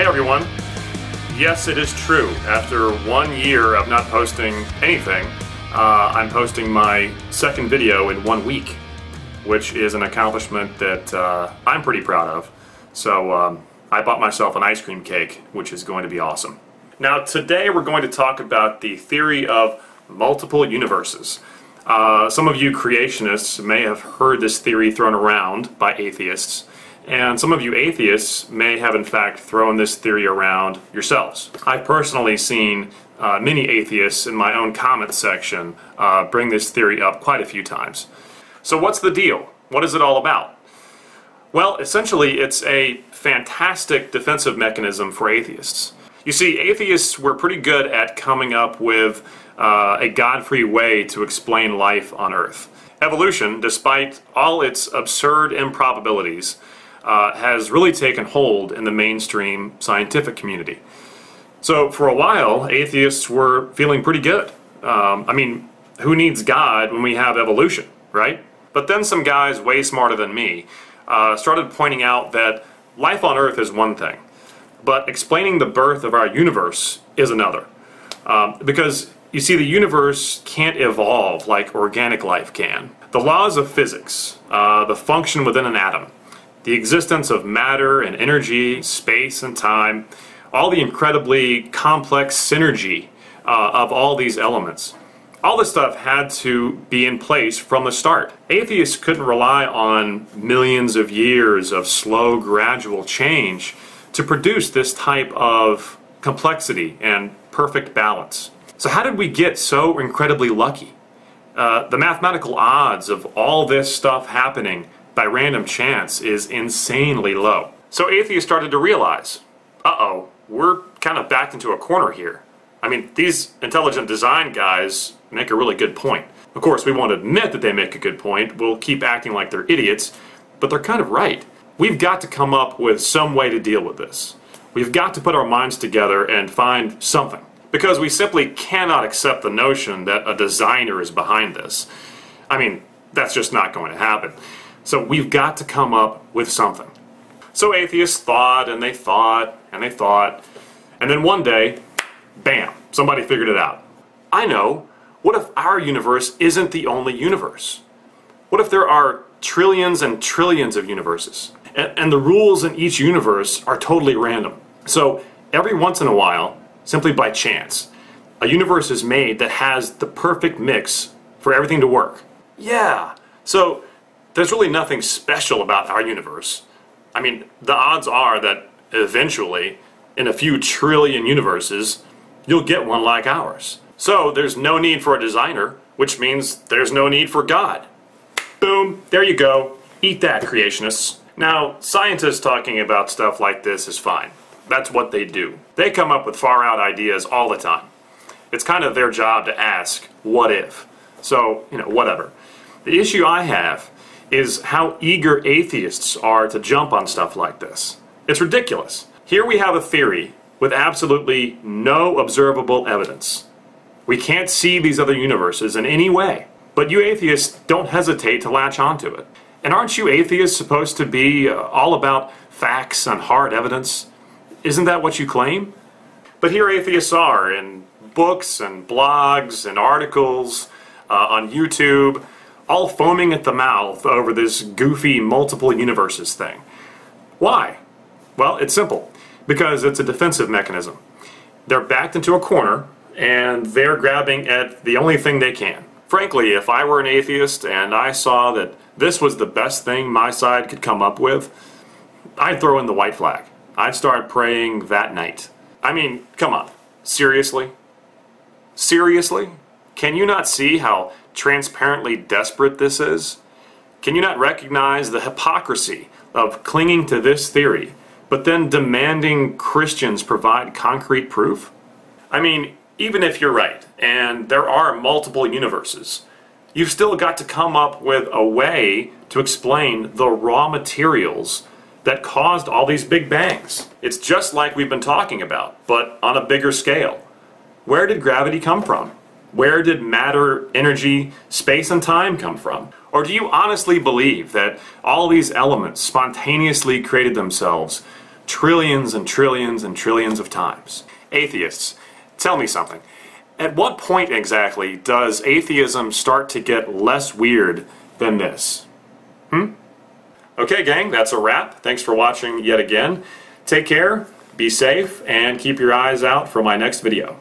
Hey everyone. Yes, it is true. After 1 year of not posting anything, I'm posting my second video in 1 week, which is an accomplishment that I'm pretty proud of. So I bought myself an ice cream cake, which is going to be awesome. Now today we're going to talk about the theory of multiple universes. Some of you creationists may have heard this theory thrown around by atheists, and some of you atheists may have in fact thrown this theory around yourselves. I've personally seen many atheists in my own comment section bring this theory up quite a few times. So what's the deal? What is it all about? Well, essentially it's a fantastic defensive mechanism for atheists. You see, atheists were pretty good at coming up with a God-free way to explain life on Earth. Evolution, despite all its absurd improbabilities, has really taken hold in the mainstream scientific community. So for a while, atheists were feeling pretty good. I mean, who needs God when we have evolution, right? But then some guys way smarter than me started pointing out that life on Earth is one thing, but explaining the birth of our universe is another. Because, you see, the universe can't evolve like organic life can. The laws of physics, the function within an atom, the existence of matter and energy, space and time, all the incredibly complex synergy of all these elements. All this stuff had to be in place from the start. Atheists couldn't rely on millions of years of slow, gradual change to produce this type of complexity and perfect balance. So how did we get so incredibly lucky? The mathematical odds of all this stuff happening by random chance is insanely low. So atheists started to realize, uh-oh, we're kind of backed into a corner here. I mean, these intelligent design guys make a really good point. Of course, we won't admit that they make a good point. We'll keep acting like they're idiots, but they're kind of right. We've got to come up with some way to deal with this. We've got to put our minds together and find something. Because we simply cannot accept the notion that a designer is behind this. I mean, that's just not going to happen. So we've got to come up with something. So atheists thought, and they thought, and they thought, and then one day, bam, somebody figured it out. I know. What if our universe isn't the only universe? What if there are trillions and trillions of universes? And the rules in each universe are totally random. So every once in a while, simply by chance, a universe is made that has the perfect mix for everything to work. Yeah, so there's really nothing special about our universe. I mean, the odds are that eventually, in a few trillion universes, you'll get one like ours. So there's no need for a designer, which means there's no need for God. Boom, there you go. Eat that, creationists. Now, scientists talking about stuff like this is fine. That's what they do. They come up with far-out ideas all the time. It's kind of their job to ask, what if? So, whatever. The issue I have is how eager atheists are to jump on stuff like this. It's ridiculous. Here we have a theory with absolutely no observable evidence. We can't see these other universes in any way. But you atheists don't hesitate to latch onto it. And aren't you atheists supposed to be all about facts and hard evidence? Isn't that what you claim? But here atheists are in books and blogs and articles on YouTube, all foaming at the mouth over this goofy multiple universes thing. Why? Well, it's simple. Because it's a defensive mechanism. They're backed into a corner and they're grabbing at the only thing they can. Frankly, if I were an atheist and I saw that this was the best thing my side could come up with, I'd throw in the white flag. I'd start praying that night. I mean, come on. Seriously? Seriously? Can you not see how transparently desperate this is? Can you not recognize the hypocrisy of clinging to this theory, but then demanding Christians provide concrete proof? I mean, even if you're right, and there are multiple universes, you've still got to come up with a way to explain the raw materials that caused all these big bangs. It's just like we've been talking about, but on a bigger scale. Where did gravity come from? Where did matter, energy, space, and time come from? Or do you honestly believe that all these elements spontaneously created themselves trillions and trillions and trillions of times. Atheists, tell me something. At what point exactly does atheism start to get less weird than this? Okay, gang, that's a wrap. Thanks for watching yet again. Take care, be safe, and keep your eyes out for my next video.